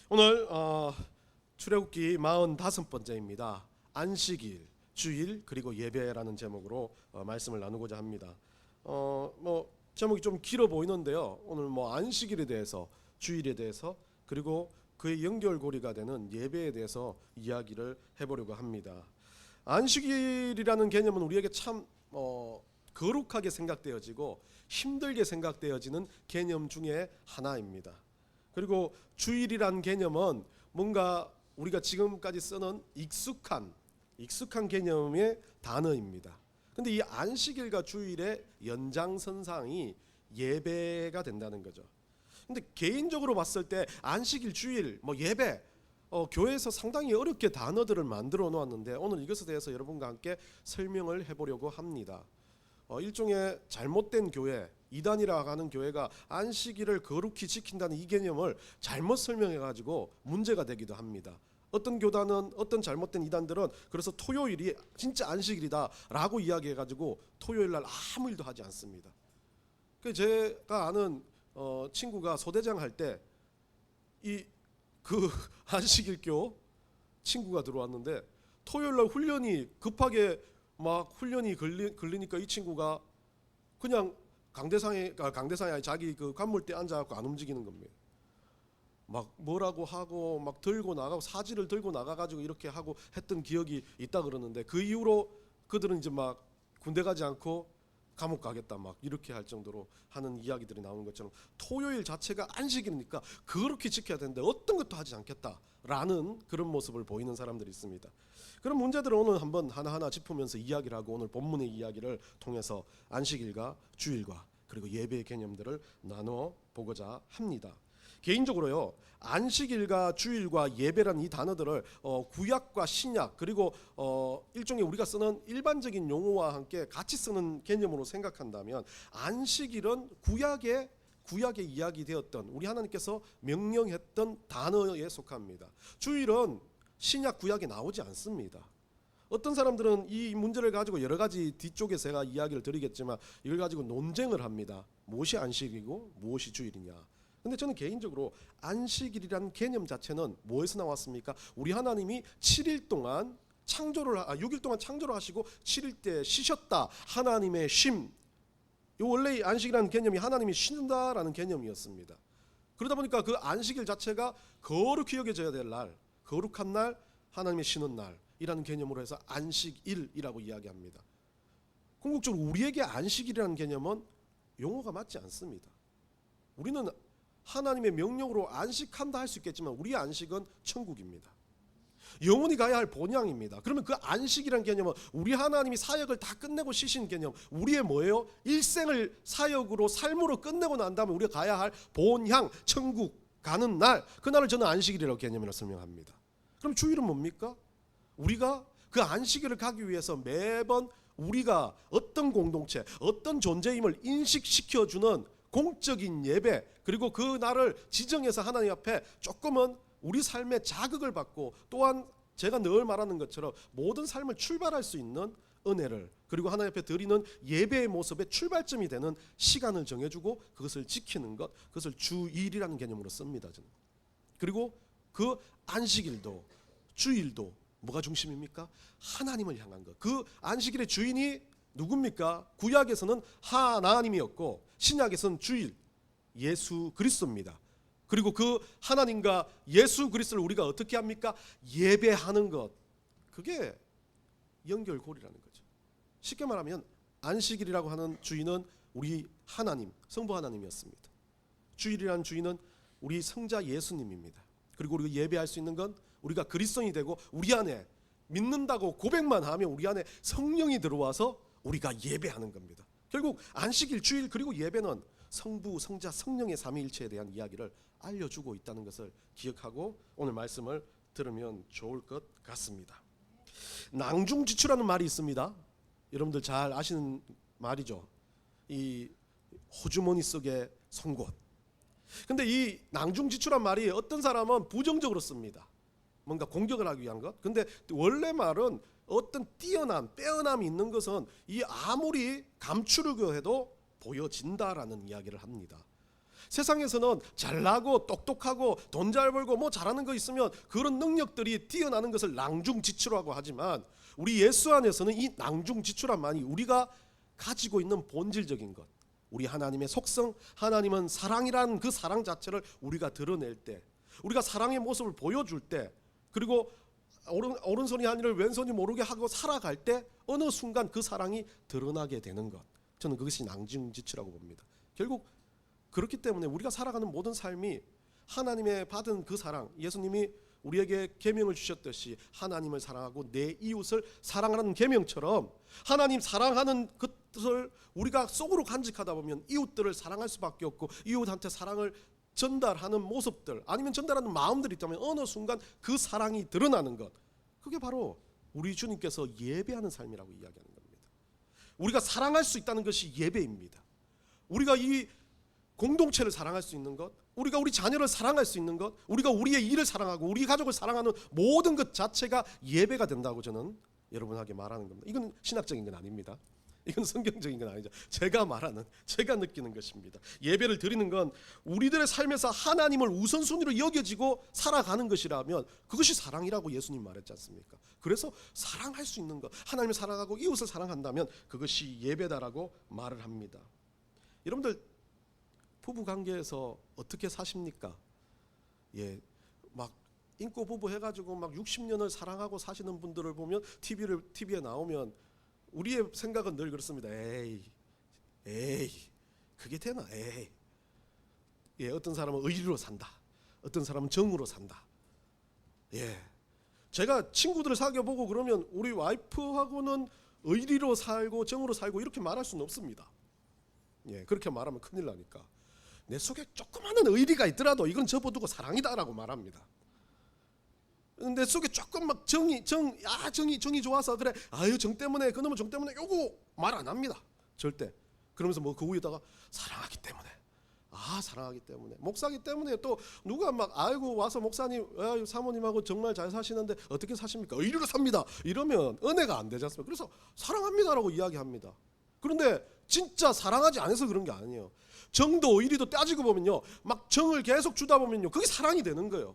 오늘 출애굽기 45번째입니다. 안식일, 주일 그리고 예배라는 제목으로 말씀을 나누고자 합니다. 제목이 좀 길어 보이는데요. 오늘 안식일에 대해서, 주일에 대해서, 그리고 그의 연결고리가 되는 예배에 대해서 이야기를 해보려고 합니다. 안식일이라는 개념은 우리에게 참 거룩하게 생각되어지고 힘들게 생각되어지는 개념 중에 하나입니다. 그리고 주일이란 개념은 뭔가 우리가 지금까지 쓰는 익숙한 개념의 단어입니다. 근데 이 안식일과 주일의 연장선상이 예배가 된다는 거죠. 근데 개인적으로 봤을 때 안식일, 주일, 예배, 교회에서 상당히 어렵게 단어들을 만들어 놓았는데 오늘 이것에 대해서 여러분과 함께 설명을 해보려고 합니다. 일종의 잘못된 교회, 이단이라고 하는 교회가 안식일을 거룩히 지킨다는 이 개념을 잘못 설명해가지고 문제가 되기도 합니다. 어떤 교단은, 어떤 잘못된 이단들은 그래서 토요일이 진짜 안식일이다라고 이야기해가지고 토요일날 아무 일도 하지 않습니다. 제가 아는 친구가 소대장 할 때 그 안식일교 친구가 들어왔는데 토요일날 훈련이 급하게 훈련이 걸리니까 이 친구가 그냥 강대상에 자기 그 관물대 앉아갖고 안 움직이는 겁니다. 뭐라고 하고 들고 나가고 사지를 들고 나가가지고 이렇게 하고 했던 기억이 있다 그러는데 그 이후로 그들은 이제 군대 가지 않고 감옥 가겠다 이렇게 할 정도로 하는 이야기들이 나오는 것처럼 토요일 자체가 안식일이니까 그렇게 지켜야 되는데 어떤 것도 하지 않겠다라는 그런 모습을 보이는 사람들이 있습니다. 그런 문제들을 오늘 한번 하나하나 짚으면서 이야기를 하고 오늘 본문의 이야기를 통해서 안식일과 주일과 그리고 예배의 개념들을 나눠 보고자 합니다. 개인적으로요, 안식일과 주일과 예배라는 이 단어들을 구약과 신약 그리고 일종의 우리가 쓰는 일반적인 용어와 함께 같이 쓰는 개념으로 생각한다면 안식일은 구약에 이야기되었던 우리 하나님께서 명령했던 단어에 속합니다. 주일은 신약 구약에 나오지 않습니다. 어떤 사람들은 이 문제를 가지고 여러 가지 뒤쪽에 제가 이야기를 드리겠지만 이걸 가지고 논쟁을 합니다. 무엇이 안식이고 무엇이 주일이냐. 근데 저는 개인적으로 안식일이라는 개념 자체는 뭐에서 나왔습니까? 우리 하나님이 7일 동안 6일 동안 창조를 하시고 7일 때 쉬셨다. 하나님의 쉼. 원래 안식이라는 개념이 하나님이 쉰다라는 개념이었습니다. 그러다 보니까 그 안식일 자체가 거룩히 여겨져야 될 날, 거룩한 날, 하나님의 쉬는 날이라는 개념으로 해서 안식일이라고 이야기합니다. 궁극적으로 우리에게 안식일이라는 개념은 용어가 맞지 않습니다. 우리는 하나님의 명령으로 안식한다 할 수 있겠지만 우리의 안식은 천국입니다. 영원히 가야 할 본향입니다. 그러면 그 안식이라는 개념은 우리 하나님이 사역을 다 끝내고 쉬신 개념, 우리의 뭐예요? 일생을 사역으로 삶으로 끝내고 난 다음에 우리가 가야 할 본향, 천국 가는 날, 그날을 저는 안식일이라고 개념으로 설명합니다. 그럼 주일은 뭡니까? 우리가 그 안식일을 가기 위해서 매번 우리가 어떤 공동체, 어떤 존재임을 인식시켜주는 공적인 예배, 그리고 그 날을 지정해서 하나님 앞에 조금은 우리 삶의 자극을 받고 또한 제가 늘 말하는 것처럼 모든 삶을 출발할 수 있는 은혜를, 그리고 하나님 앞에 드리는 예배의 모습의 출발점이 되는 시간을 정해주고 그것을 지키는 것, 그것을 주일이라는 개념으로 씁니다. 저는. 그리고 그 안식일도 주일도 뭐가 중심입니까? 하나님을 향한 것. 그 안식일의 주인이 누굽니까? 구약에서는 하나님이었고 신약에서는 주일 예수 그리스도입니다. 그리고 그 하나님과 예수 그리스도를 우리가 어떻게 합니까? 예배하는 것. 그게 연결고리라는 거죠. 쉽게 말하면 안식일이라고 하는 주인은 우리 하나님, 성부 하나님이었습니다. 주일이라는 주인은 우리 성자 예수님입니다. 그리고 우리가 예배할 수 있는 건 우리가 그리스도인이 되고 우리 안에 믿는다고 고백만 하면 우리 안에 성령이 들어와서 우리가 예배하는 겁니다. 결국 안식일, 주일 그리고 예배는 성부, 성자, 성령의 삼위일체에 대한 이야기를 알려주고 있다는 것을 기억하고 오늘 말씀을 들으면 좋을 것 같습니다. 낭중지추라는 말이 있습니다. 여러분들 잘 아시는 말이죠. 이 호주머니 속의 송곳. 근데 이 낭중지추란 말이 어떤 사람은 부정적으로 씁니다. 뭔가 공격을 하기 위한 것. 근데 원래 말은 어떤 뛰어난 빼어남이 있는 것은 이 아무리 감추려고 해도 보여진다라는 이야기를 합니다. 세상에서는 잘나고 똑똑하고 돈 잘 벌고 뭐 잘하는 거 있으면 그런 능력들이 뛰어나는 것을 낭중지추라고 하지만 우리 예수 안에서는 이 낭중지추란만이 우리가 가지고 있는 본질적인 것, 우리 하나님의 속성, 하나님은 사랑이라는 그 사랑 자체를 우리가 드러낼 때, 우리가 사랑의 모습을 보여줄 때, 그리고 오른손이 하늘을 왼손이 모르게 하고 살아갈 때 어느 순간 그 사랑이 드러나게 되는 것, 저는 그것이 낭중지추라고 봅니다. 결국 그렇기 때문에 우리가 살아가는 모든 삶이 하나님의 받은 그 사랑, 예수님이 우리에게 계명을 주셨듯이 하나님을 사랑하고 내 이웃을 사랑하는 계명처럼 하나님 사랑하는 것을 우리가 속으로 간직하다 보면 이웃들을 사랑할 수밖에 없고, 이웃한테 사랑을 전달하는 모습들 아니면 전달하는 마음들이 있다면 어느 순간 그 사랑이 드러나는 것, 그게 바로 우리 주님께서 예배하는 삶이라고 이야기하는 겁니다. 우리가 사랑할 수 있다는 것이 예배입니다. 우리가 이 공동체를 사랑할 수 있는 것, 우리가 우리 자녀를 사랑할 수 있는 것, 우리가 우리의 일을 사랑하고 우리 가족을 사랑하는 모든 것 자체가 예배가 된다고 저는 여러분에게 말하는 겁니다. 이건 신학적인 건 아닙니다. 이건 성경적인 건 아니죠. 제가 말하는, 제가 느끼는 것입니다. 예배를 드리는 건 우리들의 삶에서 하나님을 우선순위로 여겨지고 살아가는 것이라면 그것이 사랑이라고 예수님 말했지 않습니까? 그래서 사랑할 수 있는 것, 하나님을 사랑하고 이웃을 사랑한다면 그것이 예배다라고 말을 합니다. 여러분들 부부 관계에서 어떻게 사십니까? 예, 막 인고 부부 해가지고 막 60년을 사랑하고 사시는 분들을 보면 TV에 나오면 우리의 생각은 늘 그렇습니다. 에이, 그게 되나? 에이. 예, 어떤 사람은 의리로 산다. 어떤 사람은 정으로 산다. 예, 제가 친구들을 사귀어 보고 그러면 우리 와이프하고는 의리로 살고 정으로 살고 이렇게 말할 수는 없습니다. 예, 그렇게 말하면 큰일 나니까. 내 속에 조그마한 의리가 있더라도 이건 접어두고 사랑이다라고 말합니다. 내 속에 조금 막 정이 좋아서 그래, 아유 정 때문에 그놈은 정 때문에 요거 말 안 합니다. 절대. 그러면서 뭐 그 위에다가 사랑하기 때문에, 사랑하기 때문에, 목사기 때문에, 또 누가 막 아이고 와서 목사님, 사모님하고 정말 잘 사시는데 어떻게 사십니까? 의리로 삽니다. 이러면 은혜가 안 되지 않습니까? 그래서 사랑합니다라고 이야기합니다. 그런데 진짜 사랑하지 않아서 그런 게 아니에요. 정도 의리도 따지고 보면요, 막 정을 계속 주다 보면요, 그게 사랑이 되는 거예요.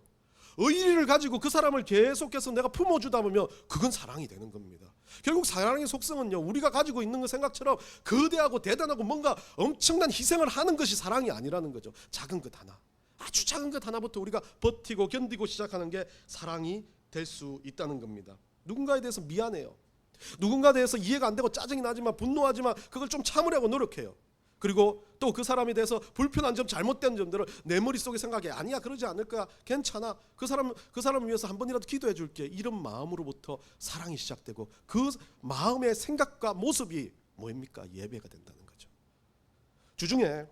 의리를 가지고 그 사람을 계속해서 내가 품어주다 보면 그건 사랑이 되는 겁니다. 결국 사랑의 속성은요, 우리가 가지고 있는 것 생각처럼 거대하고 대단하고 뭔가 엄청난 희생을 하는 것이 사랑이 아니라는 거죠. 작은 것 하나, 아주 작은 것 하나부터 우리가 버티고 견디고 시작하는 게 사랑이 될 수 있다는 겁니다. 누군가에 대해서 미안해요. 누군가에 대해서 이해가 안 되고 짜증이 나지만, 분노하지만 그걸 좀 참으려고 노력해요. 그리고 또 그 사람에 대해서 불편한 점, 잘못된 점들을 내 머릿속에 생각해. 아니야, 그러지 않을 거야, 괜찮아, 그 사람을 위해서 한 번이라도 기도해 줄게, 이런 마음으로부터 사랑이 시작되고, 그 마음의 생각과 모습이 뭐입니까? 예배가 된다는 거죠. 주중에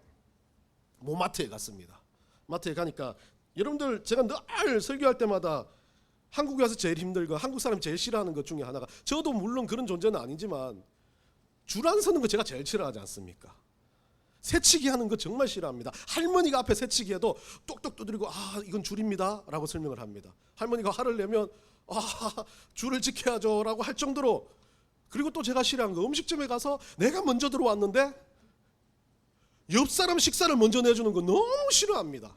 마트에 갔습니다. 마트에 가니까 여러분들, 제가 늘 설교할 때마다 한국에 와서 제일 힘들고 한국 사람이 제일 싫어하는 것 중에 하나가, 저도 물론 그런 존재는 아니지만 줄 안 서는 거 제가 제일 싫어하지 않습니까? 새치기 하는 거 정말 싫어합니다. 할머니가 앞에 새치기 해도 똑똑 두드리고 이건 줄입니다 라고 설명을 합니다. 할머니가 화를 내면 줄을 지켜야죠 라고 할 정도로. 그리고 또 제가 싫어하는 거, 음식점에 가서 내가 먼저 들어왔는데 옆 사람 식사를 먼저 내주는 거 너무 싫어합니다.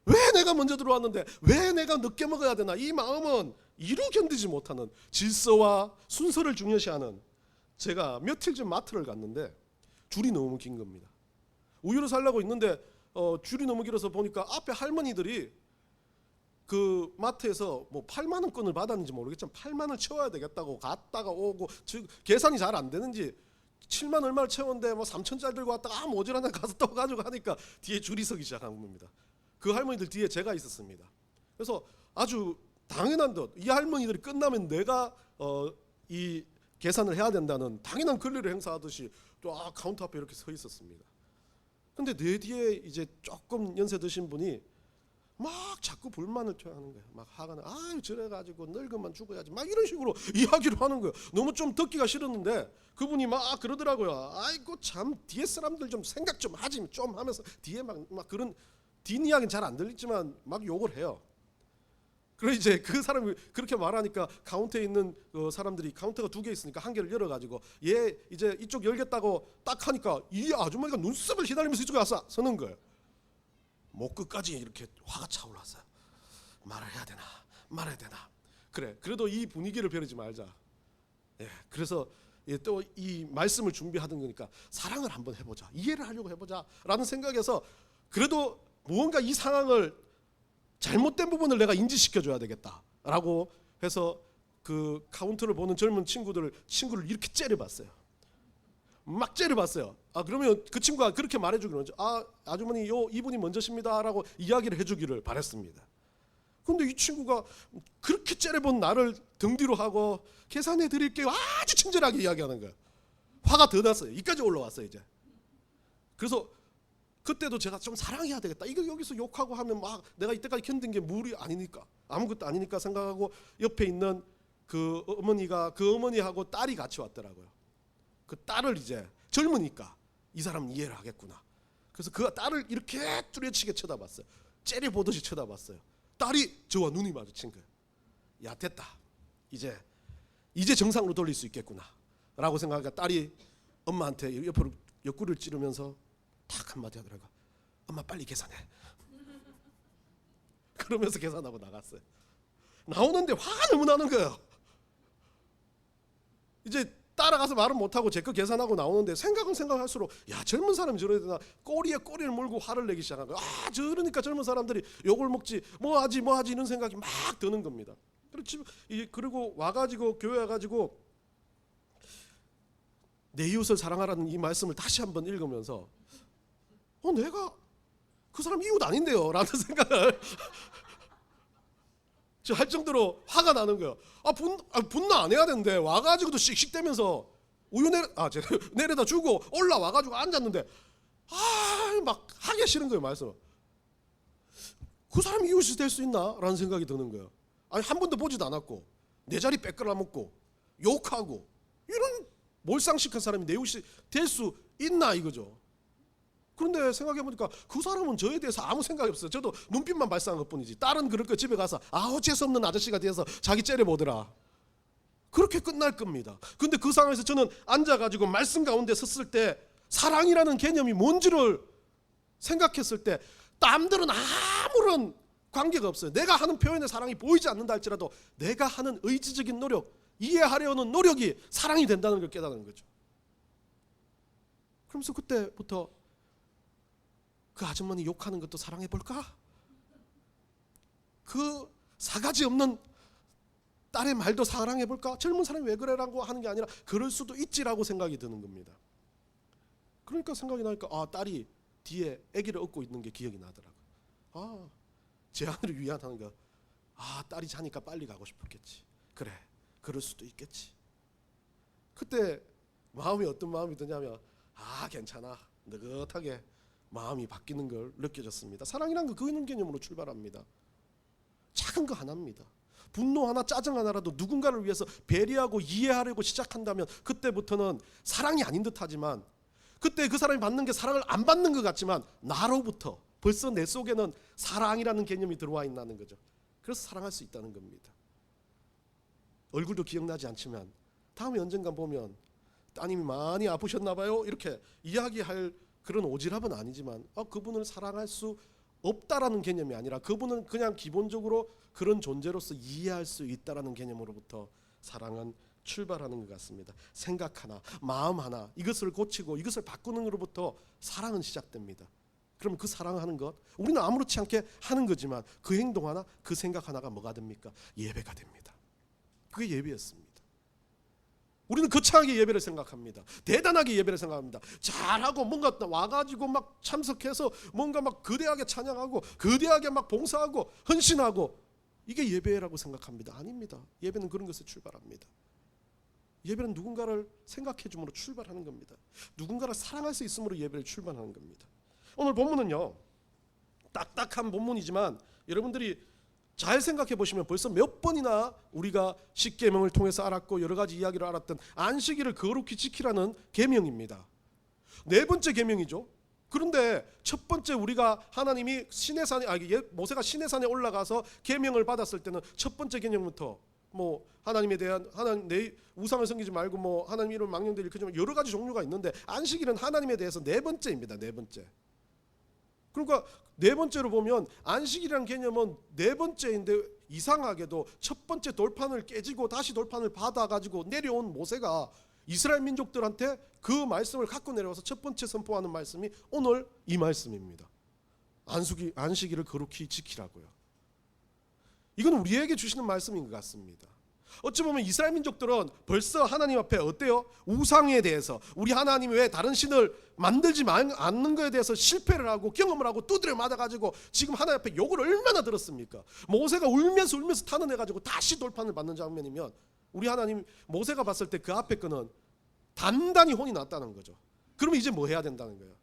왜 내가 먼저 들어왔는데 왜 내가 늦게 먹어야 되나, 이 마음은 이루 견디지 못하는, 질서와 순서를 중요시하는. 제가 며칠 전 마트를 갔는데 줄이 너무 긴 겁니다. 우유를 사려고 있는데 줄이 너무 길어서 보니까 앞에 할머니들이 그 마트에서 뭐 8만 원권을 받았는지 모르겠지만 8만 원 채워야 되겠다고 갔다가 오고, 즉 계산이 잘 안 되는지 7만 얼마를 채웠는데 뭐 3천짜리 들고 왔다가 모자라나 가서 또 가지고 하니까 뒤에 줄이 서기 시작한 겁니다. 그 할머니들 뒤에 제가 있었습니다. 그래서 아주 당연한 듯 이 할머니들이 끝나면 내가 이 계산을 해야 된다는 당연한 권리를 행사하듯이 또 카운터 앞에 이렇게 서 있었습니다. 근데 내 뒤에 이제 조금 연세 드신 분이 막 자꾸 불만을 토하는 거예요. 막 화가 나. 저래가지고 늙으면 죽어야지, 막 이런 식으로 이야기를 하는 거예요. 너무 좀 듣기가 싫었는데 그분이 막 그러더라고요. 아이고 참, 뒤에 사람들 좀 생각 좀 하지 좀 하면서 뒤에 막 그런 뒷이야기는 잘 안 들리지만 막 욕을 해요. 그래서 이제 그 사람이 그렇게 말하니까 카운터에 있는 사람들이, 카운터가 2개 있으니까 한 개를 열어가지고 얘 이제 이쪽 열겠다고 딱 하니까 이 아주머니가 눈썹을 휘날리면서 이쪽에 와서 서는 거예요. 목 끝까지 이렇게 화가 차올랐어요. 말을 해야 되나 말아야 되나. 그래, 그래도 이 분위기를 벼르지 말자. 예, 그래서 또 이 말씀을 준비하던 거니까 사랑을 한번 해보자, 이해를 하려고 해보자라는 생각에서 그래도 무언가 이 상황을 잘못된 부분을 내가 인지시켜줘야 되겠다라고 해서 그 카운터를 보는 젊은 친구를 이렇게 째려봤어요. 막 째려봤어요. 그러면 그 친구가 그렇게 말해주기로 하죠. 아주머니 이분이 먼저십니다라고 이야기를 해주기를 바랬습니다. 근데 이 친구가 그렇게 째려본 나를 등 뒤로 하고 계산해 드릴게요 아주 친절하게 이야기하는 거예요. 화가 더 났어요. 이까지 올라왔어요 이제. 그래서 그때도 제가 좀 사랑해야 되겠다. 이거 여기서 욕하고 하면 막 내가 이때까지 견딘 게 무리 아니니까, 아무것도 아니니까 생각하고 옆에 있는 그 어머니하고 딸이 같이 왔더라고요. 그 딸을 이제 젊으니까 이 사람은 이해를 하겠구나. 그래서 그 딸을 이렇게 뚜렷이 쳐다봤어요. 째려보듯이 쳐다봤어요. 딸이 저와 눈이 마주친 거예요. 야, 됐다. 이제 정상으로 돌릴 수 있겠구나 라고 생각하니까 딸이 엄마한테 옆으로 옆구리를 찌르면서 딱 한마디 하더라고요. 엄마 빨리 계산해. 그러면서 계산하고 나갔어요. 나오는데 화가 너무 나는 거예요. 이제 따라가서 말은 못하고 제 거 계산하고 나오는데 생각은 생각할수록 야, 젊은 사람이 저래야 되나, 꼬리에 꼬리를 물고 화를 내기 시작한 거예요. 저러니까 젊은 사람들이 욕을 먹지 뭐하지 이런 생각이 막 드는 겁니다. 그리고 와가지고 교회 와가지고 내 이웃을 사랑하라는 이 말씀을 다시 한번 읽으면서 내가 그 사람 이웃 아닌데요 라는 생각을 할 정도로 화가 나는 거예요. 분노 안 해야 되는데 와가지고도 씩씩대면서 우유 내려다 주고 올라와가지고 앉았는데 막 하기 싫은 거예요. 말씀. 그 사람이 이웃이 될 수 있나 라는 생각이 드는 거예요. 한 번도 보지도 않았고 내 자리 뺏겨라 먹고 욕하고 이런 몰상식한 사람이 내 이웃이 될 수 있나 이거죠. 그런데 생각해보니까 그 사람은 저에 대해서 아무 생각이 없어요. 저도 눈빛만 발사한 것뿐이지. 딸은 그럴 거 집에 가서 어째서 없는 아저씨가 돼서 자기 째려보더라. 그렇게 끝날 겁니다. 근데 그 상황에서 저는 앉아가지고 말씀 가운데 섰을 때 사랑이라는 개념이 뭔지를 생각했을 때 남들은 아무런 관계가 없어요. 내가 하는 표현의 사랑이 보이지 않는다 할지라도 내가 하는 의지적인 노력, 이해하려는 노력이 사랑이 된다는 걸 깨닫는 거죠. 그러면서 그때부터 그 아주머니 욕하는 것도 사랑해 볼까? 그 사가지 없는 딸의 말도 사랑해 볼까? 젊은 사람이 왜 그래라고 하는 게 아니라 그럴 수도 있지라고 생각이 드는 겁니다. 그러니까 생각이 나니까 딸이 뒤에 아기를 업고 있는 게 기억이 나더라고요. 제 아들을 위안하는 거. 딸이 자니까 빨리 가고 싶었겠지. 그래, 그럴 수도 있겠지. 그때 마음이 어떤 마음이 드냐면 괜찮아, 느긋하게 마음이 바뀌는 걸 느껴졌습니다. 사랑이란 거 그런 개념으로 출발합니다. 작은 거 하나입니다. 분노 하나, 짜증 하나라도 누군가를 위해서 배려하고 이해하려고 시작한다면 그때부터는 사랑이 아닌 듯하지만, 그때 그 사람이 받는 게 사랑을 안 받는 것 같지만 나로부터 벌써 내 속에는 사랑이라는 개념이 들어와 있다는 거죠. 그래서 사랑할 수 있다는 겁니다. 얼굴도 기억나지 않지만 다음에 언젠가 보면 따님이 많이 아프셨나 봐요 이렇게 이야기할 그런 오지랖은 아니지만 그분을 사랑할 수 없다라는 개념이 아니라 그분은 그냥 기본적으로 그런 존재로서 이해할 수 있다라는 개념으로부터 사랑은 출발하는 것 같습니다. 생각 하나, 마음 하나, 이것을 고치고 이것을 바꾸는 것으로부터 사랑은 시작됩니다. 그럼 그 사랑하는 것, 우리는 아무렇지 않게 하는 거지만 그 행동 하나, 그 생각 하나가 뭐가 됩니까? 예배가 됩니다. 그게 예배였습니다. 우리는 거창하게 예배를 생각합니다. 대단하게 예배를 생각합니다. 잘하고 뭔가 와가지고 막 참석해서 뭔가 막 거대하게 찬양하고 거대하게 막 봉사하고 헌신하고 이게 예배라고 생각합니다. 아닙니다. 예배는 그런 것에 출발합니다. 예배는 누군가를 생각해 줌으로 출발하는 겁니다. 누군가를 사랑할 수 있음으로 예배를 출발하는 겁니다. 오늘 본문은요, 딱딱한 본문이지만 여러분들이 잘 생각해 보시면 벌써 몇 번이나 우리가 십계명을 통해서 알았고 여러 가지 이야기를 알았던 안식일을 거룩히 지키라는 계명입니다. 네 번째 계명이죠. 그런데 첫 번째 우리가 하나님이 모세가 시내산에 올라가서 계명을 받았을 때는 첫 번째 계명부터 하나님에 대한 내 우상을 섬기지 말고 하나님 이름 망령되이 일컫지 마, 여러 가지 종류가 있는데 안식일은 하나님에 대해서 네 번째입니다. 네 번째. 그러니까 네 번째로 보면 안식이라는 개념은 네 번째인데 이상하게도 첫 번째 돌판을 깨지고 다시 돌판을 받아가지고 내려온 모세가 이스라엘 민족들한테 그 말씀을 갖고 내려와서 첫 번째 선포하는 말씀이 오늘 이 말씀입니다. 안식일을 거룩히 지키라고요. 이건 우리에게 주시는 말씀인 것 같습니다. 어찌 보면 이스라엘 민족들은 벌써 하나님 앞에 어때요? 우상에 대해서 우리 하나님이 왜 다른 신을 만들지 않는 것에 대해서 실패를 하고 경험을 하고 두드려 맞아가지고 지금 하나님 앞에 욕을 얼마나 들었습니까? 모세가 울면서 탄원해가지고 다시 돌판을 받는 장면이면 우리 하나님 모세가 봤을 때 그 앞에 거는 단단히 혼이 났다는 거죠. 그러면 이제 뭐 해야 된다는 거예요?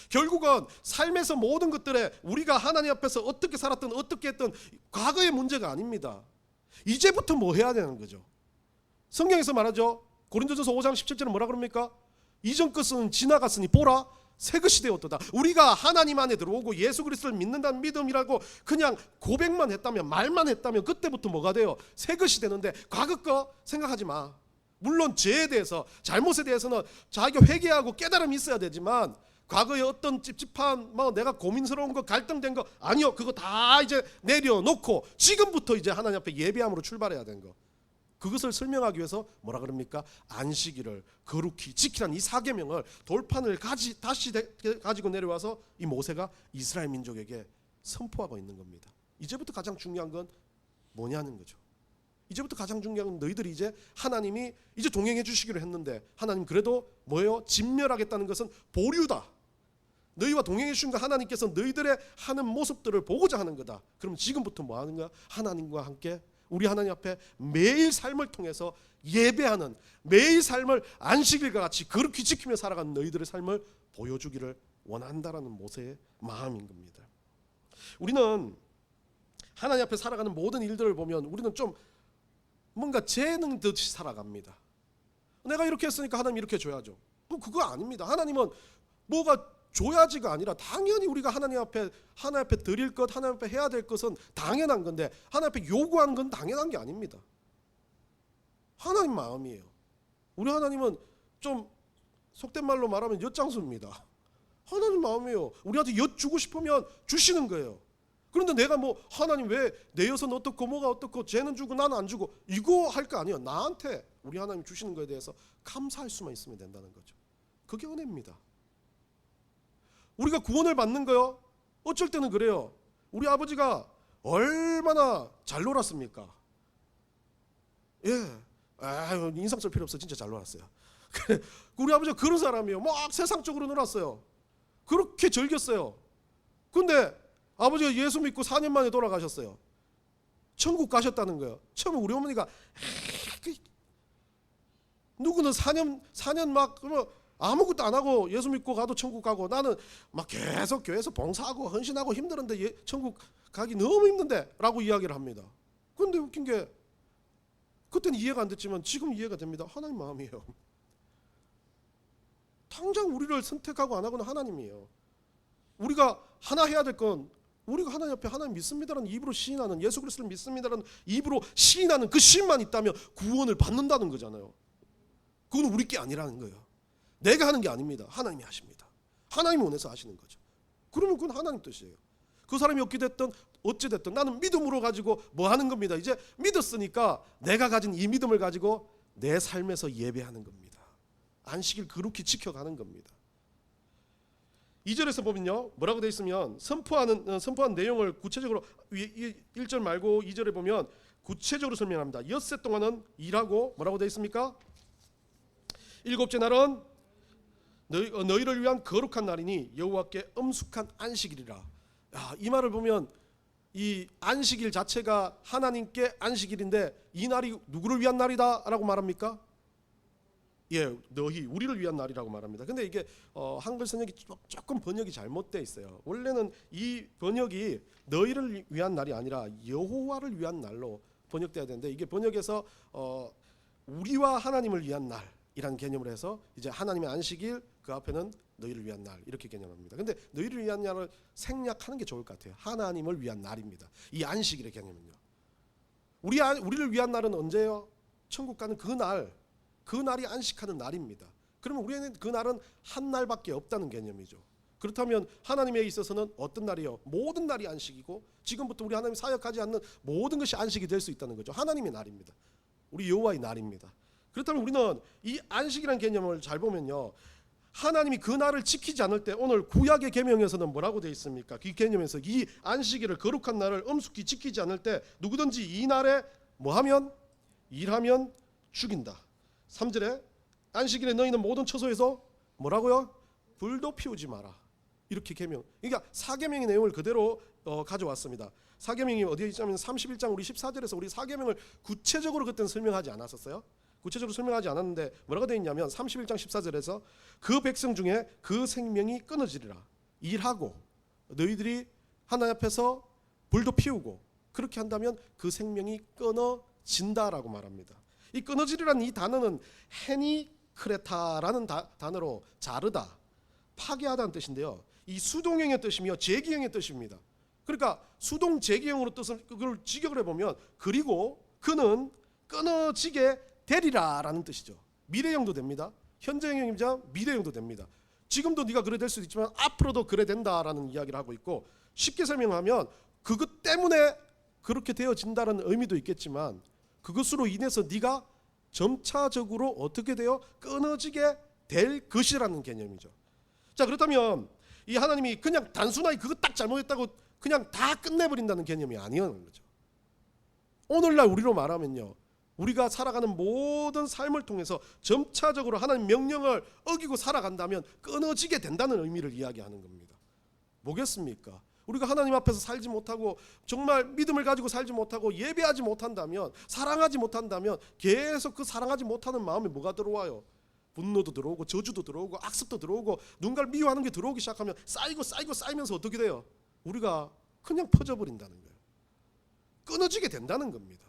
결국은 삶에서 모든 것들에 우리가 하나님 앞에서 어떻게 살았든 어떻게 했든 과거의 문제가 아닙니다. 이제부터 뭐 해야 되는 거죠. 성경에서 말하죠. 고린도전서 5장 17절은 뭐라 그럽니까? 이전 것은 지나갔으니 보라 새 것이 되었도다. 우리가 하나님 안에 들어오고 예수 그리스도를 믿는다는 믿음이라고 그냥 고백만 했다면 말만 했다면 그때부터 뭐가 돼요? 새 것이 되는데 과거 거 생각하지 마. 물론 죄에 대해서 잘못에 대해서는 자기가 회개하고 깨달음이 있어야 되지만 과거에 어떤 찝찝한 내가 고민스러운 거 갈등된 거 아니요. 그거 다 이제 내려놓고 지금부터 이제 하나님 앞에 예배함으로 출발해야 되는 거. 그것을 설명하기 위해서 뭐라 그럽니까? 안식일을 거룩히 지키라는 이 사계명을 돌판을 다시 가지고 내려와서 이 모세가 이스라엘 민족에게 선포하고 있는 겁니다. 이제부터 가장 중요한 건 뭐냐는 거죠. 이제부터 가장 중요한 건 너희들이 이제 하나님이 이제 동행해 주시기로 했는데 하나님 그래도 뭐예요? 진멸하겠다는 것은 보류다. 너희와 동행해 주신 거 하나님께서 너희들의 하는 모습들을 보고자 하는 거다. 그럼 지금부터 뭐 하는 거야? 하나님과 함께 우리 하나님 앞에 매일 삶을 통해서 예배하는 매일 삶을 안식일과 같이 그렇게 지키며 살아가는 너희들의 삶을 보여주기를 원한다라는 모세의 마음인 겁니다. 우리는 하나님 앞에 살아가는 모든 일들을 보면 우리는 좀 뭔가 재능 듯이 살아갑니다. 내가 이렇게 했으니까 하나님 이렇게 줘야죠. 그거 아닙니다. 하나님은 뭐가 줘야지가 아니라 당연히 우리가 하나님 앞에 드릴 것, 하나님 앞에 해야 될 것은 당연한 건데 하나님 앞에 요구한 건 당연한 게 아닙니다. 하나님 마음이에요. 우리 하나님은 좀 속된 말로 말하면 엿장수입니다. 하나님 마음이에요. 우리한테 엿 주고 싶으면 주시는 거예요. 그런데 내가 하나님 왜 내 엿은 어떻고 뭐가 어떻고 쟤는 주고 나는 안 주고 이거 할 거 아니에요. 나한테 우리 하나님 주시는 거에 대해서 감사할 수만 있으면 된다는 거죠. 그게 은혜입니다. 우리가 구원을 받는 거요. 어쩔 때는 그래요. 우리 아버지가 얼마나 잘 놀았습니까? 인상 쓸 필요 없어. 진짜 잘 놀았어요. 우리 아버지가 그런 사람이에요. 막 세상적으로 놀았어요. 그렇게 즐겼어요. 근데 아버지가 예수 믿고 4년 만에 돌아가셨어요. 천국 가셨다는 거예요. 처음에 우리 어머니가 누구는 4년 막 아무것도 안 하고 예수 믿고 가도 천국 가고 나는 막 계속 교회에서 봉사하고 헌신하고 힘들었는데 천국 가기 너무 힘든데 라고 이야기를 합니다. 그런데 웃긴 게 그때는 이해가 안 됐지만 지금 이해가 됩니다. 하나님 마음이에요. 당장 우리를 선택하고 안 하고는 하나님이에요. 우리가 하나 해야 될 건 우리가 하나님 앞에 하나님 믿습니다라는 입으로 시인하는 예수 그리스도를 믿습니다라는 입으로 시인하는 그 시인만 있다면 구원을 받는다는 거잖아요. 그건 우리 게 아니라는 거예요. 내가 하는 게 아닙니다. 하나님이 하십니다. 하나님이 원해서 하시는 거죠. 그러면 그건 하나님 뜻이에요. 그 사람이 어찌 됐든 어찌 됐든 나는 믿음으로 가지고 뭐 하는 겁니다. 이제 믿었으니까 내가 가진 이 믿음을 가지고 내 삶에서 예배하는 겁니다. 안식일 거룩히 지켜가는 겁니다. 2절에서 보면요. 뭐라고 되어 있으면 선포한 내용을 구체적으로 1절 말고 2절에 보면 구체적으로 설명합니다. 엿새 동안은 일하고 뭐라고 되어 있습니까? 일곱째 날은 너희를 위한 거룩한 날이니 여호와께 엄숙한 안식일이라. 이 말을 보면 이 안식일 자체가 하나님께 안식일인데 이 날이 누구를 위한 날이다라고 말합니까? 너희 우리를 위한 날이라고 말합니다. 근데 이게 한글 번역이 조금 번역이 잘못되어 있어요. 원래는 이 번역이 너희를 위한 날이 아니라 여호와를 위한 날로 번역돼야 되는데 이게 번역에서 우리와 하나님을 위한 날이라는 개념으로 해서 이제 하나님의 안식일 그 앞에는 너희를 위한 날 이렇게 개념합니다. 근데 너희를 위한 날을 생략하는 게 좋을 것 같아요. 하나님을 위한 날입니다. 이 안식일의 개념은요. 우리를 위한 날은 언제요? 천국 가는 그 날이 안식하는 날입니다. 그러면 우리는 그 날은 한 날밖에 없다는 개념이죠. 그렇다면 하나님에 있어서는 어떤 날이요? 모든 날이 안식이고 지금부터 우리 하나님 사역하지 않는 모든 것이 안식이 될 수 있다는 거죠. 하나님의 날입니다. 우리 여호와의 날입니다. 그렇다면 우리는 이 안식이라는 개념을 잘 보면요, 하나님이 그 날을 지키지 않을 때 오늘 구약의 계명에서는 뭐라고 되어 있습니까? 그 개념에서 이 안식일을 거룩한 날을 엄숙히 지키지 않을 때 누구든지 이 날에 뭐하면? 일하면 죽인다. 3절에 안식일에 너희는 모든 처소에서 뭐라고요? 불도 피우지 마라. 이렇게 계명. 그러니까 사계명의 내용을 그대로 가져왔습니다. 사계명이 어디에 있냐면 31장 우리 14절에서 우리 사계명을 구체적으로 그때는 설명하지 않았었어요. 구체적으로 설명하지 않았는데 뭐라고 되어 있냐면 31장 14절에서 그 백성 중에 그 생명이 끊어지리라. 일하고 너희들이 하나님 앞에서 불도 피우고 그렇게 한다면 그 생명이 끊어진다라고 말합니다. 이 끊어지리라는 이 단어는 헤니크레타라는 단어로 자르다, 파괴하다는 뜻인데요. 이 수동형의 뜻이며 제기형의 뜻입니다. 그러니까 수동 제기형으로 뜻을 그걸 직역을 해보면 그리고 그는 끊어지게 되리라라는 뜻이죠. 미래형도 됩니다. 현재형이자 미래형도 됩니다. 지금도 네가 그래 될 수도 있지만 앞으로도 그래 된다라는 이야기를 하고 있고, 쉽게 설명하면 그것 때문에 그렇게 되어진다는 의미도 있겠지만 그것으로 인해서 네가 점차적으로 어떻게 되어 끊어지게 될 것이라는 개념이죠. 자, 그렇다면 이 하나님이 그냥 단순하게 그거 딱 잘못했다고 그냥 다 끝내버린다는 개념이 아니라는 거죠. 오늘날 우리로 말하면요, 우리가 살아가는 모든 삶을 통해서 점차적으로 하나님 명령을 어기고 살아간다면 끊어지게 된다는 의미를 이야기하는 겁니다. 뭐겠습니까? 우리가 하나님 앞에서 살지 못하고 정말 믿음을 가지고 살지 못하고 예배하지 못한다면, 사랑하지 못한다면 계속 그 사랑하지 못하는 마음에 뭐가 들어와요? 분노도 들어오고 저주도 들어오고 악습도 들어오고 누군가를 미워하는 게 들어오기 시작하면 쌓이면서 어떻게 돼요? 우리가 그냥 퍼져버린다는 거예요. 끊어지게 된다는 겁니다.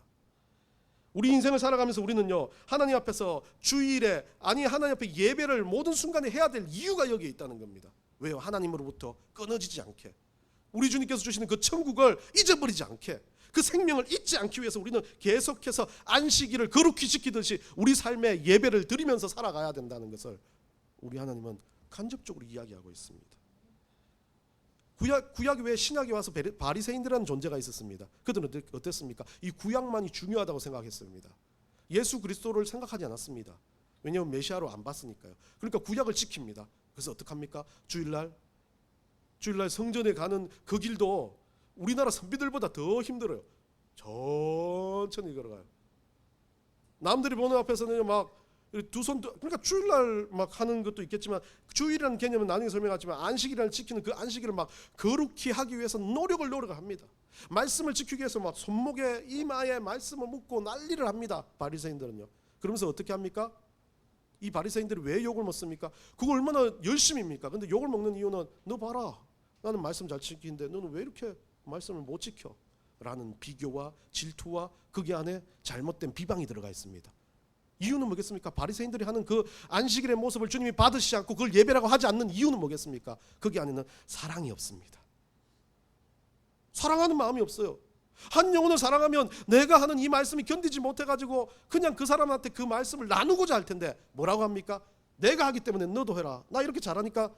우리 인생을 살아가면서 우리는요, 하나님 앞에서 주일에 하나님 앞에 예배를 모든 순간에 해야 될 이유가 여기에 있다는 겁니다. 왜요? 하나님으로부터 끊어지지 않게, 우리 주님께서 주시는 그 천국을 잊어버리지 않게, 그 생명을 잊지 않기 위해서 우리는 계속해서 안식일을 거룩히 지키듯이 우리 삶의 예배를 드리면서 살아가야 된다는 것을 우리 하나님은 간접적으로 이야기하고 있습니다. 구약 외에 신약에 와서 바리새인들이라는 존재가 있었습니다. 그들은 어땠습니까? 이 구약만이 중요하다고 생각했습니다. 예수 그리스도를 생각하지 않았습니다. 왜냐하면 메시아로 안 봤으니까요. 그러니까 구약을 지킵니다. 그래서 어떡합니까? 주일날 성전에 가는 그 길도 우리나라 선비들보다 더 힘들어요. 천천히 걸어가요. 남들이 보는 앞에서는 막 두 손, 그러니까 주일날 막 하는 것도 있겠지만 주일이라는 개념은 나중에 설명하지만 안식일을 지키는 그 안식일을 막 거룩히 하기 위해서 노력을 합니다. 말씀을 지키기 위해서 막 손목에 이마에 말씀을 묻고 난리를 합니다. 바리새인들은요. 그러면서 어떻게 합니까? 이 바리새인들이 왜 욕을 먹습니까? 그거 얼마나 열심입니까? 근데 욕을 먹는 이유는 너 봐라, 나는 말씀 잘 지키는데 너는 왜 이렇게 말씀을 못 지켜? 라는 비교와 질투와 거기 안에 잘못된 비방이 들어가 있습니다. 이유는 뭐겠습니까? 바리새인들이 하는 그 안식일의 모습을 주님이 받으시지 않고 그걸 예배라고 하지 않는 이유는 뭐겠습니까? 거기 안에는 사랑이 없습니다. 사랑하는 마음이 없어요. 한 영혼을 사랑하면 내가 하는 이 말씀이 견디지 못해가지고 그냥 그 사람한테 그 말씀을 나누고자 할 텐데 뭐라고 합니까? 내가 하기 때문에 너도 해라. 나 이렇게 잘하니까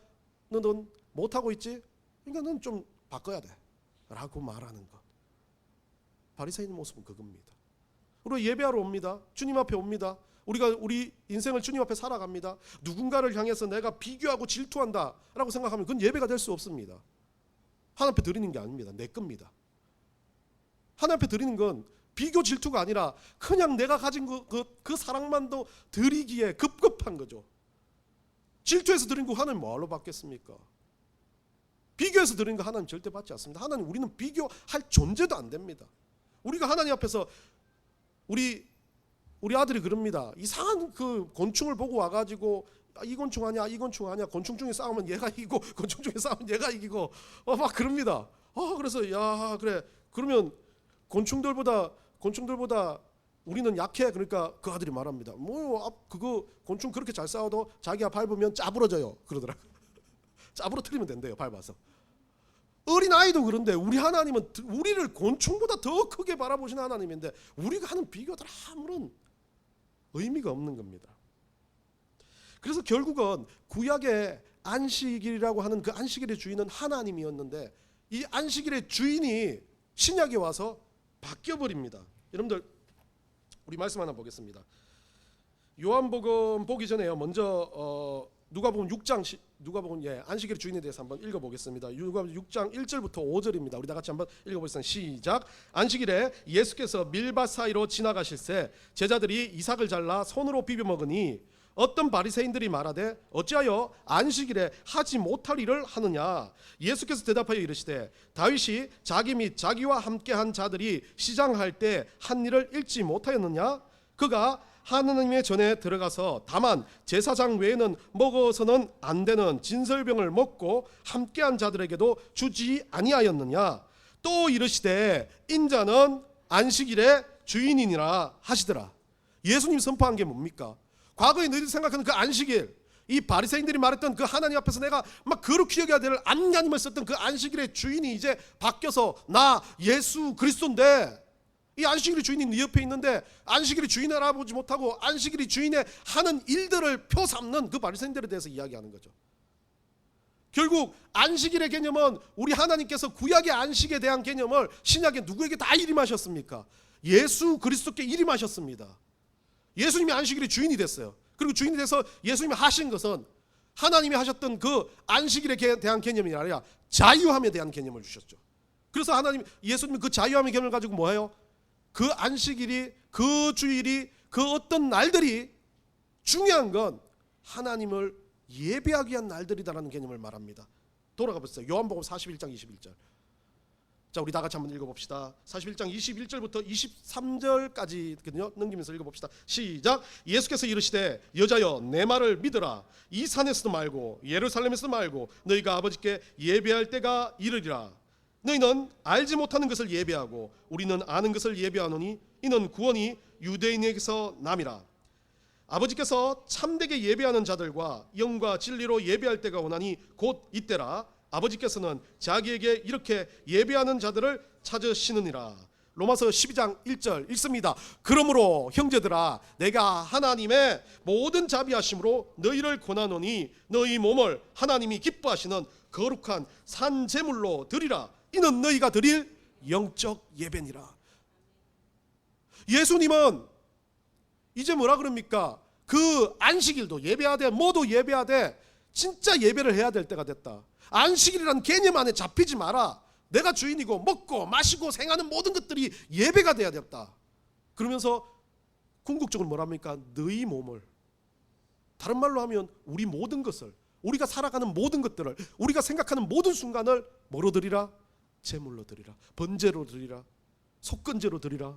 너는 못하고 있지? 그러니까 넌 좀 바꿔야 돼 라고 말하는 것. 바리새인의 모습은 그겁니다. 우리가 예배하러 옵니다. 주님 앞에 옵니다. 우리가 우리 인생을 주님 앞에 살아갑니다. 누군가를 향해서 내가 비교하고 질투한다 라고 생각하면 그건 예배가 될 수 없습니다. 하나님 앞에 드리는 게 아닙니다. 내 겁니다. 하나님 앞에 드리는 건 비교 질투가 아니라 그냥 내가 가진 그 사랑만도 드리기에 급급한 거죠. 질투해서 드린 거 하나님 뭐하러 받겠습니까? 비교해서 드리는 거 하나님 절대 받지 않습니다. 하나님, 우리는 비교할 존재도 안 됩니다. 우리가 하나님 앞에서 우리 아들이 그럽니다. 이상한 그 곤충을 보고 와가지고 이 곤충 아니야, 이 곤충 아니야. 곤충 중에 싸우면 얘가 이기고 곤충 중에 싸우면 얘가 이기고 막 그럽니다. 그래서 야 그래, 그러면 곤충들보다 우리는 약해. 그러니까 그 아들이 말합니다. 그거 곤충 그렇게 잘 싸워도 자기가 밟으면 짜부러져요 그러더라. 짜부러뜨리면 된대요, 밟아서. 어린아이도 그런데 우리 하나님은 우리를 곤충보다 더 크게 바라보시는 하나님인데 우리가 하는 비교들 아무런 의미가 없는 겁니다. 그래서 결국은 구약의 안식일이라고 하는 그 안식일의 주인은 하나님이었는데 이 안식일의 주인이 신약에 와서 바뀌어버립니다. 여러분들 우리 말씀 하나 보겠습니다. 요한복음 보기 전에요. 먼저 누가복음 6장 안식일의 주인에 대해서 한번 읽어보겠습니다. 누가복음 6장 1절부터 5절입니다. 우리 다 같이 한번 읽어보겠습니다. 시작. 안식일에 예수께서 밀밭 사이로 지나가실새 제자들이 이삭을 잘라 손으로 비벼 먹으니 어떤 바리새인들이 말하되 어찌하여 안식일에 하지 못할 일을 하느냐. 예수께서 대답하여 이르시되 다윗이 자기 및 자기와 함께한 자들이 시장할 때 한 일을 읽지 못하였느냐. 그가 하느님의 전에 들어가서 다만 제사장 외에는 먹어서는 안 되는 진설병을 먹고 함께한 자들에게도 주지 아니하였느냐. 또 이르시되 인자는 안식일의 주인이니라 하시더라. 예수님 선포한 게 뭡니까? 과거에 너희들이 생각하는 그 안식일, 이 바리새인들이 말했던 그 하나님 앞에서 내가 막 거룩히 여겨야 될 안야님을 썼던 그 안식일의 주인이 이제 바뀌어서 나 예수 그리스도인데, 이 안식일의 주인이 네 옆에 있는데 안식일의 주인을 알아보지 못하고 안식일의 주인의 하는 일들을 표삼는 그 바리새인들에 대해서 이야기하는 거죠. 결국 안식일의 개념은 우리 하나님께서 구약의 안식에 대한 개념을 신약에 누구에게 다 일임하셨습니까? 예수 그리스도께 일임하셨습니다. 예수님이 안식일의 주인이 됐어요. 그리고 주인이 돼서 예수님이 하신 것은 하나님이 하셨던 그 안식일에 대한 개념이 아니라 자유함에 대한 개념을 주셨죠. 그래서 예수님이 그 자유함의 개념을 가지고 뭐예요? 그 안식일이, 그 주일이, 그 어떤 날들이 중요한 건 하나님을 예배하기 위한 날들이다라는 개념을 말합니다. 돌아가 보세요. 요한복음 41장 21절. 자, 우리 다 같이 한번 읽어봅시다. 41장 21절부터 23절까지 넘기면서 읽어봅시다. 시작. 예수께서 이르시되 여자여 내 말을 믿으라. 이 산에서도 말고 예루살렘에서도 말고 너희가 아버지께 예배할 때가 이르리라. 너희는 알지 못하는 것을 예배하고 우리는 아는 것을 예배하노니 이는 구원이 유대인에게서 남이라. 아버지께서 참되게 예배하는 자들과 영과 진리로 예배할 때가 오나니 곧 이때라. 아버지께서는 자기에게 이렇게 예배하는 자들을 찾으시느니라. 로마서 12장 1절 읽습니다. 그러므로 형제들아 내가 하나님의 모든 자비하심으로 너희를 권하노니 너희 몸을 하나님이 기뻐하시는 거룩한 산 제물로 드리라. 이는 너희가 드릴 영적 예배니라. 예수님은 이제 뭐라 그럽니까? 그 안식일도 예배하되 뭐도 예배하되 진짜 예배를 해야 될 때가 됐다. 안식일이란 개념 안에 잡히지 마라. 내가 주인이고 먹고 마시고 생하는 모든 것들이 예배가 돼야 됐다. 그러면서 궁극적으로 뭐랍니까? 너희 몸을, 다른 말로 하면 우리 모든 것을, 우리가 살아가는 모든 것들을, 우리가 생각하는 모든 순간을 뭐로 드리라? 제물로 드리라. 번제로 드리라. 속건제로 드리라.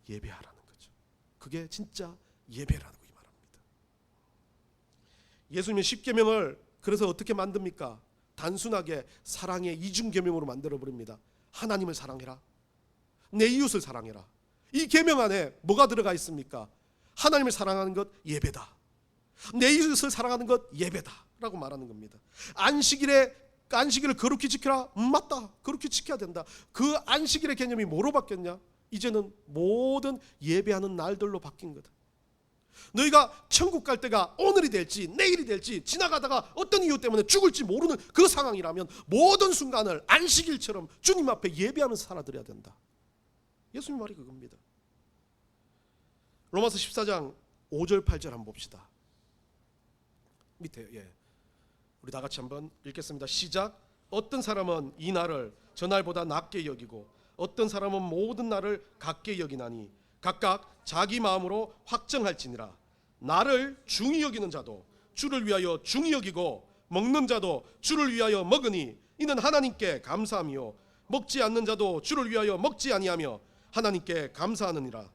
예배하라는 거죠. 그게 진짜 예배라고 이 말합니다. 예수님의 십계명을 그래서 어떻게 만듭니까? 단순하게 사랑의 이중계명으로 만들어버립니다. 하나님을 사랑해라. 내 이웃을 사랑해라. 이 계명 안에 뭐가 들어가 있습니까? 하나님을 사랑하는 것 예배다. 내 이웃을 사랑하는 것 예배다 라고 말하는 겁니다. 안식일을 거룩히 지켜라. 맞다. 거룩히 지켜야 된다. 그 안식일의 개념이 뭐로 바뀌었냐? 이제는 모든 예배하는 날들로 바뀐 거다. 너희가 천국 갈 때가 오늘이 될지 내일이 될지 지나가다가 어떤 이유 때문에 죽을지 모르는 그 상황이라면 모든 순간을 안식일처럼 주님 앞에 예배하면서 살아드려야 된다. 예수님 말이 그겁니다. 로마서 14장 5절 8절 한번 봅시다. 밑에 우리 다 같이 한번 읽겠습니다. 시작. 어떤 사람은 이 날을 저 날보다 낮게 여기고 어떤 사람은 모든 날을 같게 여기나니 각각 자기 마음으로 확정할지니라. 나를 중히 여기는 자도 주를 위하여 중히 여기고 먹는 자도 주를 위하여 먹으니 이는 하나님께 감사함이요 먹지 않는 자도 주를 위하여 먹지 아니하며 하나님께 감사하느니라.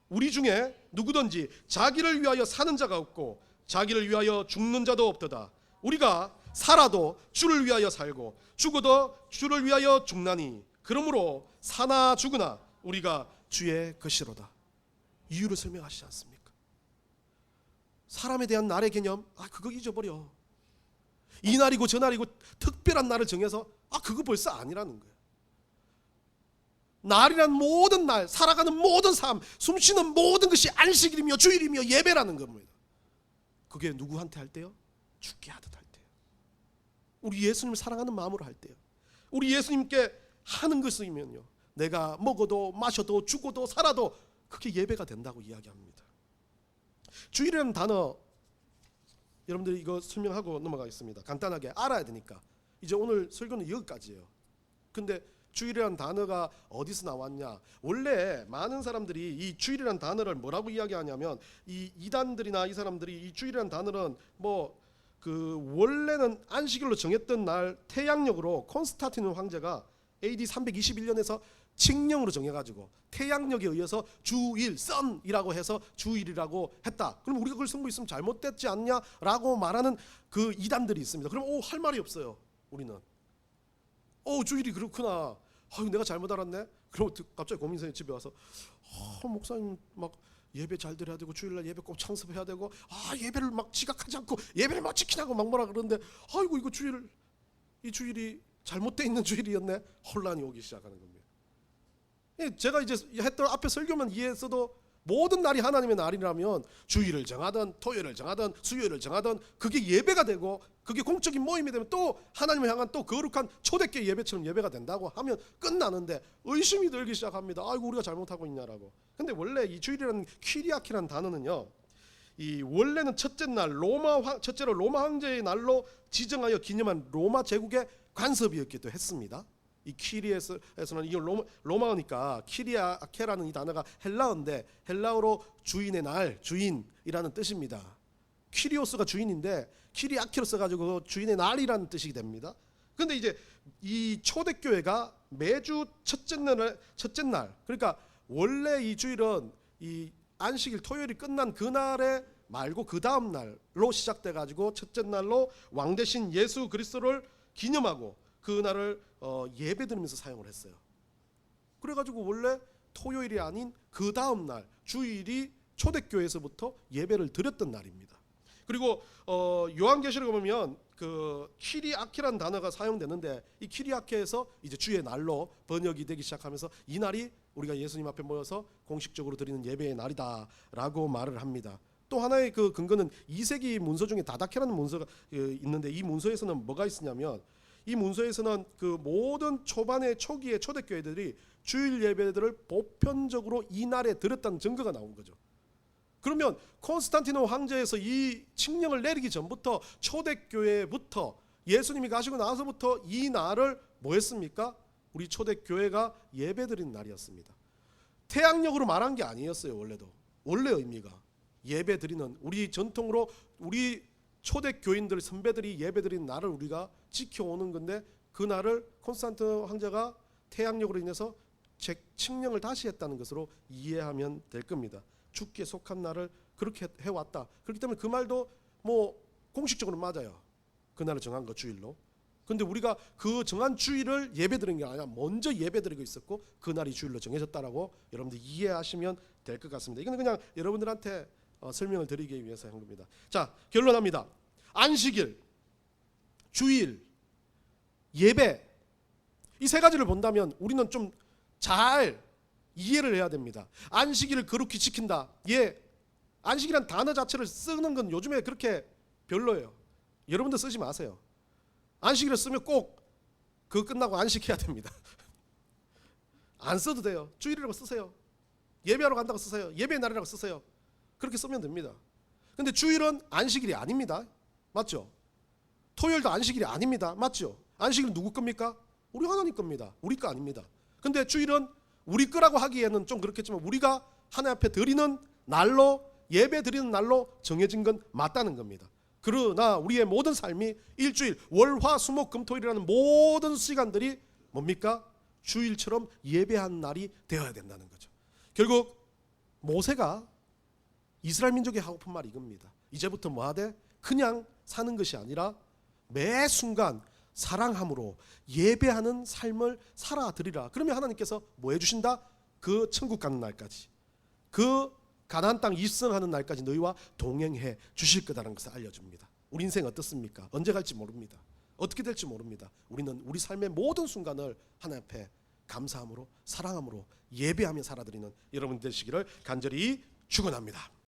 우리 중에 누구든지 자기를 위하여 사는 자가 없고 자기를 위하여 죽는 자도 없도다. 우리가 살아도 주를 위하여 살고 죽어도 주를 위하여 죽나니 그러므로 사나 죽으나 우리가 주의 것이로다. 이유를 설명하시지 않습니까? 사람에 대한 날의 개념, 그거 잊어버려. 이 날이고 저 날이고 특별한 날을 정해서 그거 벌써 아니라는 거예요. 날이란 모든 날, 살아가는 모든 삶, 숨쉬는 모든 것이 안식일이며 주일이며 예배라는 겁니다. 그게 누구한테 할 때요? 죽게 하듯 할 때요. 우리 예수님을 사랑하는 마음으로 할 때요. 우리 예수님께 하는 것이면요, 내가 먹어도 마셔도 죽어도 살아도 그게 예배가 된다고 이야기합니다. 주일이라는 단어, 여러분들이 이거 설명하고 넘어가겠습니다. 간단하게 알아야 되니까. 이제 오늘 설교는 여기까지예요. 근데 주일이라는 단어가 어디서 나왔냐? 원래 많은 사람들이 이 주일이라는 단어를 뭐라고 이야기하냐면, 이 이단들이나 이 사람들이 이 주일이라는 단어는 원래는 안식일로 정했던 날 태양력으로 콘스탄티누 황제가 AD 321년에서 칙령으로 정해가지고 태양력에 의해서 주일, 선이라고 해서 주일이라고 했다. 그럼 우리가 그걸 쓴 거 있으면 잘못됐지 않냐라고 말하는 그 이단들이 있습니다. 그럼 할 말이 없어요. 우리는 주일이 그렇구나. 내가 잘못 알았네. 그럼 갑자기 고민생이 집에 와서 목사님 막 예배 잘 드려야 되고 주일날 예배 꼭 창습해야 되고 예배를 막 지각하지 않고 예배를 막 지키라고 막 뭐라 그러는데 이거 이 주일이 잘못되어 있는 주일이었네. 혼란이 오기 시작하는 겁니다. 제가 이제 했던 앞에 설교만 이해했어도 모든 날이 하나님의 날이라면 주일을 정하든 토요일을 정하든 수요일을 정하든 그게 예배가 되고 그게 공적인 모임이 되면 또 하나님을 향한 또 거룩한 초대교회 예배처럼 예배가 된다고 하면 끝나는데 의심이 들기 시작합니다. 우리가 잘못하고 있냐라고. 근데 원래 이 주일이라는 키리아키라는 단어는요, 이 원래는 첫째로 로마 황제의 날로 지정하여 기념한 로마 제국의 관습이었기도 했습니다. 이 키리에서는 이건 로마어니까 키리아케라는 이 단어가 헬라어인데 헬라어로 주인의 날, 주인이라는 뜻입니다. 키리오스가 주인인데 키리아케로 써가지고 주인의 날이라는 뜻이 됩니다. 근데 이제 이 초대교회가 매주 첫째 날, 그러니까 원래 이 주일은 이 안식일 토요일이 끝난 그날에 말고 그 다음 날로 시작돼가지고 첫째 날로 왕 대신 예수 그리스도를 기념하고 그 날을 예배드리면서 사용을 했어요. 그래가지고 원래 토요일이 아닌 그 다음 날 주일이 초대교회에서부터 예배를 드렸던 날입니다. 그리고 요한계시록에 보면 그 키리아케라는 단어가 사용되는데 이 키리아케에서 이제 주의 날로 번역이 되기 시작하면서 이 날이 우리가 예수님 앞에 모여서 공식적으로 드리는 예배의 날이다라고 말을 합니다. 또 하나의 그 근거는 2세기 문서 중에 다다케라는 문서가 있는데 이 문서에서는 뭐가 있었냐면 이 문서에서는 그 모든 초기의 초대교회들이 주일 예배들을 보편적으로 이 날에 드렸다는 증거가 나온 거죠. 그러면 콘스탄티노 황제에서 이 칙령을 내리기 전부터 초대교회부터 예수님이 가시고 나서부터 이 날을 뭐 했습니까? 우리 초대교회가 예배드리는 날이었습니다. 태양력으로 말한 게 아니었어요. 원래 의미가 예배드리는, 우리 전통으로 우리 초대교인들 선배들이 예배드리는 날을 우리가 지켜오는 건데 그 날을 콘스탄티노 황제가 태양력으로 인해서 칙령을 다시 했다는 것으로 이해하면 될 겁니다. 죽기에 속한 날을 그렇게 해왔다. 그렇기 때문에 그 말도 뭐 공식적으로 맞아요. 그 날을 정한 거 주일로. 근데 우리가 그 정한 주일을 예배드리는 게 아니라 먼저 예배드리고 있었고 그 날이 주일로 정해졌다라고 여러분들 이해하시면 될 것 같습니다. 이건 그냥 여러분들한테 설명을 드리기 위해서 한 겁니다. 자, 결론합니다. 안식일, 주일, 예배, 이 세 가지를 본다면 우리는 좀 잘 이해를 해야 됩니다. 안식일을 거룩히 지킨다. 안식이란 단어 자체를 쓰는 건 요즘에 그렇게 별로예요. 여러분들 쓰지 마세요. 안식일을 쓰면 꼭 그거 끝나고 안식해야 됩니다. 안 써도 돼요. 주일이라고 쓰세요. 예배하러 간다고 쓰세요. 예배의 날이라고 쓰세요. 그렇게 쓰면 됩니다. 근데 주일은 안식일이 아닙니다. 맞죠? 토요일도 안식일이 아닙니다. 맞죠? 안식일은 누구 겁니까? 우리 하나님 겁니다. 우리 거 아닙니다. 근데 주일은 우리 거라고 하기에는 좀 그렇겠지만 우리가 하나님 앞에 드리는 날로, 예배 드리는 날로 정해진 건 맞다는 겁니다. 그러나 우리의 모든 삶이 일주일, 월, 화, 수, 목, 금, 토일이라는 모든 시간들이 뭡니까? 주일처럼 예배한 날이 되어야 된다는 거죠. 결국 모세가 이스라엘 민족이 하고픈 말이 이겁니다. 이제부터 뭐 하되? 그냥 사는 것이 아니라 매 순간 사랑함으로 예배하는 삶을 살아드리라. 그러면 하나님께서 뭐 해주신다? 그 천국 가는 날까지, 그 가나안 땅 입성하는 날까지 너희와 동행해 주실 거다라는 것을 알려줍니다. 우리 인생 어떻습니까? 언제 갈지 모릅니다. 어떻게 될지 모릅니다. 우리는 우리 삶의 모든 순간을 하나님 앞에 감사함으로, 사랑함으로 예배하며 살아드리는 여러분 되시기를 간절히 축원합니다.